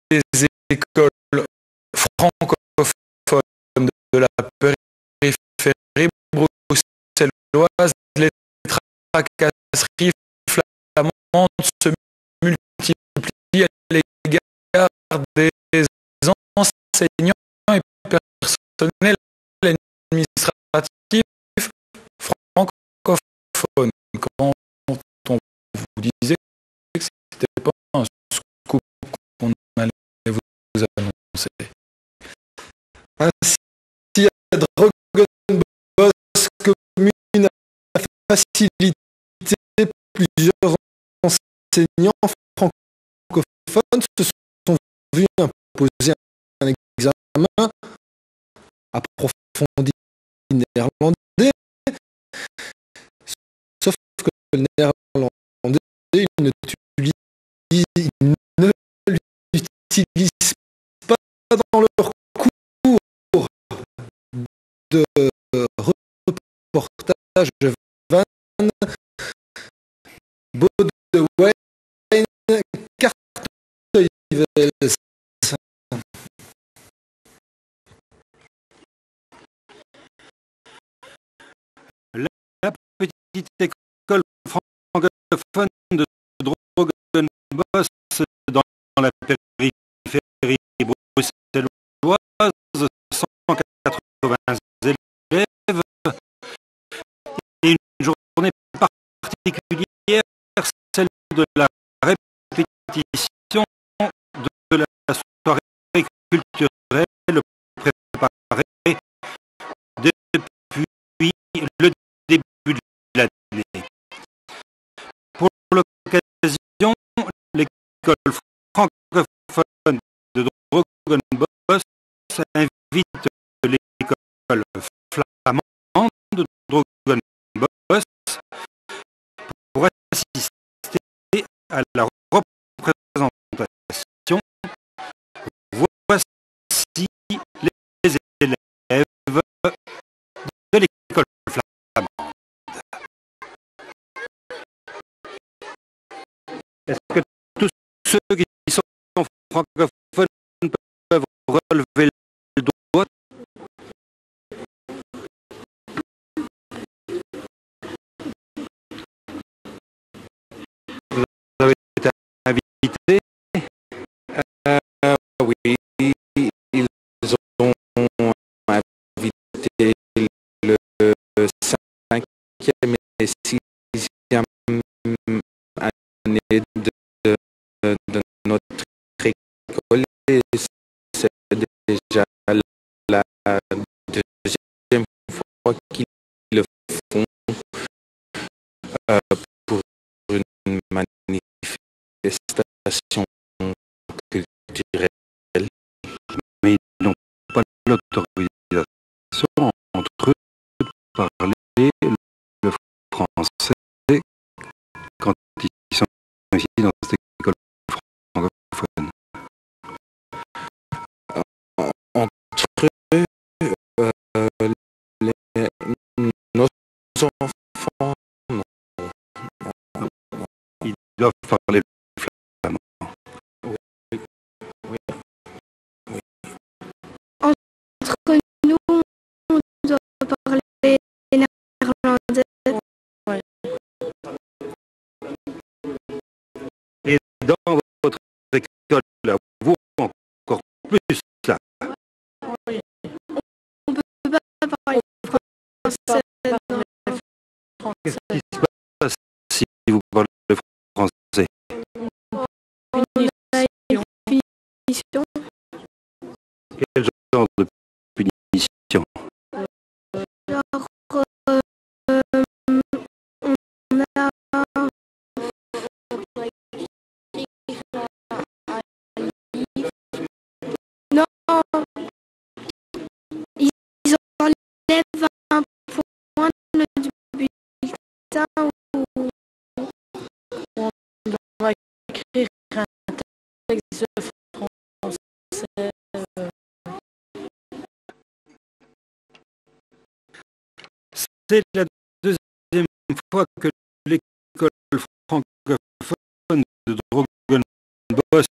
écoles francophones de la périphérie bruxelloise, les tracasseries flamandes se multiplient à l'égard des enseignants et personnels administratifs francophones. Quand on vous disait que c'était pas un scoop qu'on allait vous annoncer. Ainsi, à Drogenbos commune a facilité plusieurs enseignants francophones se sont vus imposer un examen approfondi néerlandais, sauf que le néerlandais ne l'utilise pas dans leur cours de reportage van Bodewein Carteuivels. La petite école francophone de Drogenbos dans la périphérie bruxelloise, 180 élèves, et une journée particulière, celle de la répétition de la soirée culturelle préparée depuis le début de l'année. Pour l'occasion, l'école francophone de Drogenbos invite l'école flamande de Drogenbos pour assister à la représentation. Voici les élèves de l'école flamande. Est-ce que tous ceux qui sont francophones peuvent relever le doigt? Vous avez été invités? Oui, ils ont invité le 5e et 6e année de notre école, et c'est déjà la deuxième fois qu'ils le font pour une manifestation culturelle, mais ils n'ont pas l'autorisation entre eux de parler le français quand ils sont ici dans cette école francophone. Entre eux, nos enfants, non. Ils doivent parler le flamand. Oui, oui, oui. Entre nous, on doit parler néerlandais. Ouais. Et dans votre école, vous encore plus là. Oui. On ne peut pas parler français. Qu'est-ce qui se passe si vous parlez français? On a une punition. Quel genre de punition? Genre, on a non, ils enlèvent un point de notre bulletin où on doit écrire un texte français. C'est la deuxième fois que l'école francophone de Drogenbos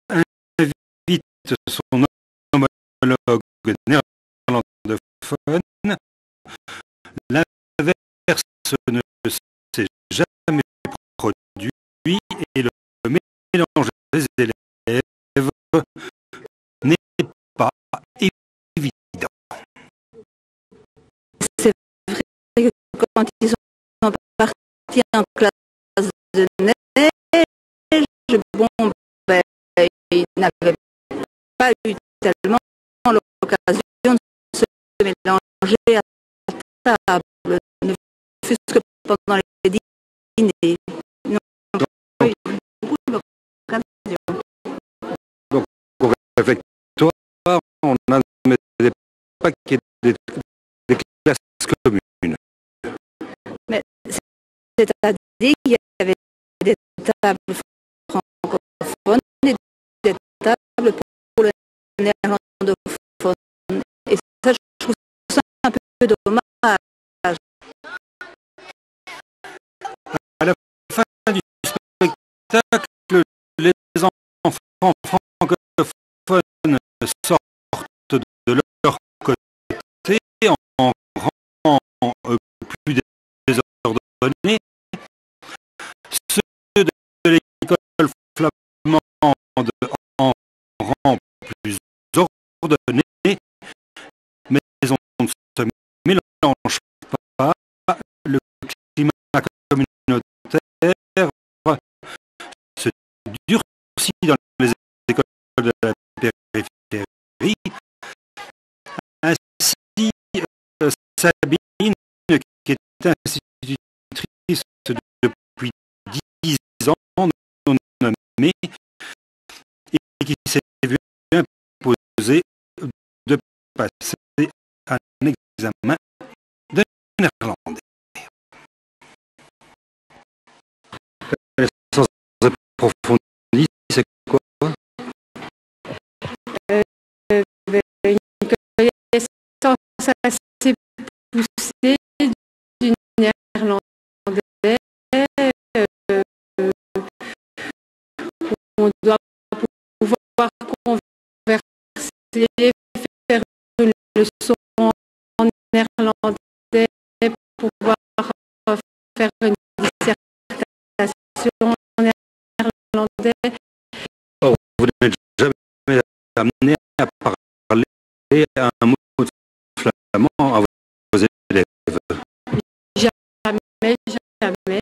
invite cite son homologue néerlandophone, l'inverse ne s'est jamais produit et le mélange des élèves n'est pas évident. C'est vrai que quand ils sont partis en classe de neige, bon, ben, ils n'avaient pas eu tellement l'occasion de se mélanger à table, ne fût-ce que pendant les dîners. Ils n'ont pas eu beaucoup d'occasion. Donc, au réfectoire, on n'admettait pas qu'il y ait des classes communes. Mais c'est-à-dire qu'il y avait des tables francophones et des tables pour le néerlandophone. Et ça, je trouve ça un peu dommage. À la fin du spectacle, les enfants francophones sortent de leur côté en rang plus désordonné. Ceux de l'école flamande en rang plus ordonné, mais on ne se mélange pas. Le climat communautaire se durcit dans les écoles de la périphérie. Ainsi, Sabine, qui est institutrice depuis 10 ans, non nommée, et qui s'est vue imposer de passer un examen de néerlandais. La connaissance approfondie, c'est quoi? Une connaissance assez poussée du néerlandais. On doit pouvoir converser, faire une leçon en néerlandais, pouvoir faire une dissertation en néerlandais. Oh, vous n'êtes jamais amené à parler un mot de flamand à vos élèves? Jamais, jamais.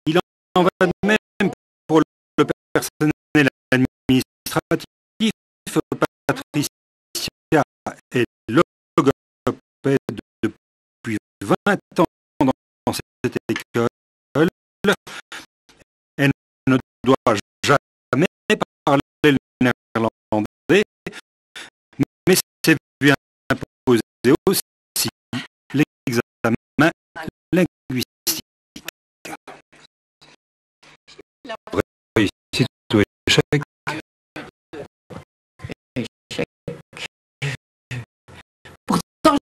Il en va de même pour le personnel administratif. Patricia est logopède depuis 20 ans dans cette école. Elle ne doit jamais parler le néerlandais, mais c'est bien imposé aussi l'examen linguistique. Réussite ou échec? Pourtant,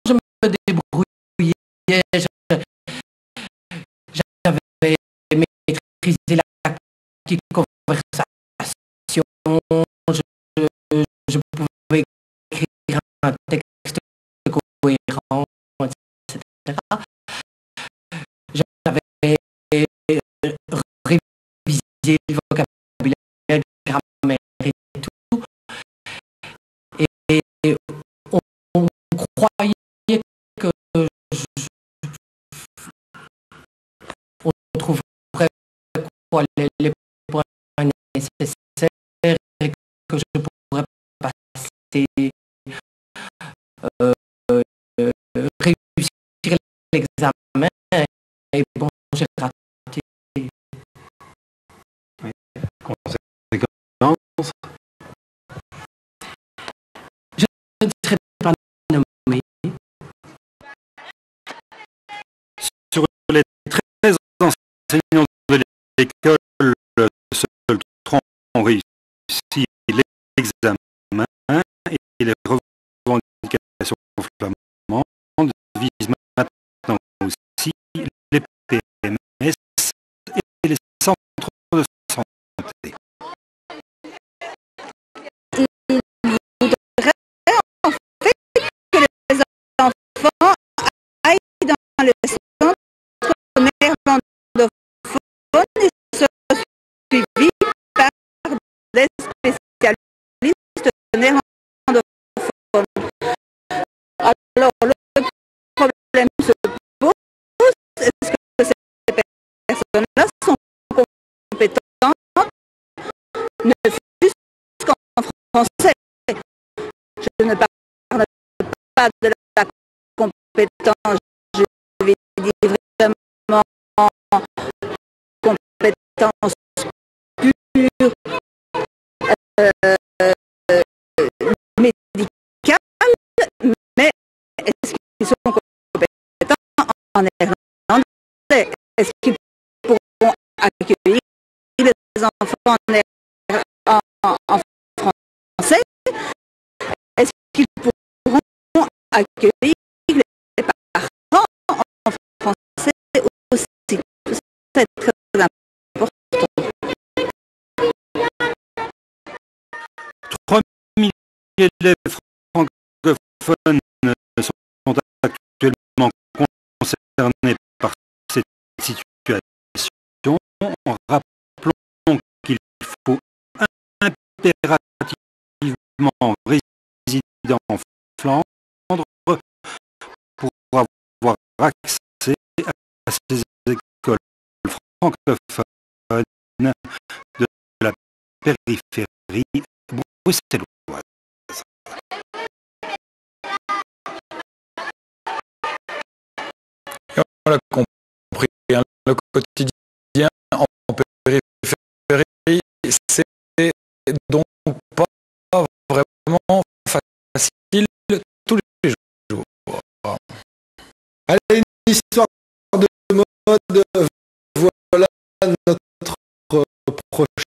je me débrouillais, j'avais maîtrisé la petite conversation, je pouvais écrire un texte cohérent, etc. J'avais révisé le vocabulaire, la grammaire et tout. Et on croyait que on trouverait quoi, les points nécessaires et que je pourrais passer, réussir l'examen. Et bon, j'ai raté. Oui. Conséquence? Je ne serais pas nommé. Sur les 13 enseignants de l'école, seuls 3 ont réussi l'examen et les revendications flamandes visent maintenant aussi les PMS et les centres de santé. compétences, je vais dire vraiment compétences pures, médicales, mais est-ce qu'ils sont compétents en néerlandais? Est-ce qu'ils pourront accueillir les enfants en français? Est-ce qu'ils pourront accueillir les parents en français aussi? C'est très important. 3000 élèves francophones sont actuellement concernés par cette situation. Rappelons qu'il faut impérativement résider en Flandre pour avoir accès à ces écoles francophones de la périphérie bruxelloise. On l'a compris, hein, le quotidien en périphérie, c'est donc pas vraiment facile tous les jours. Allez, une histoire de mode, voilà notre prochain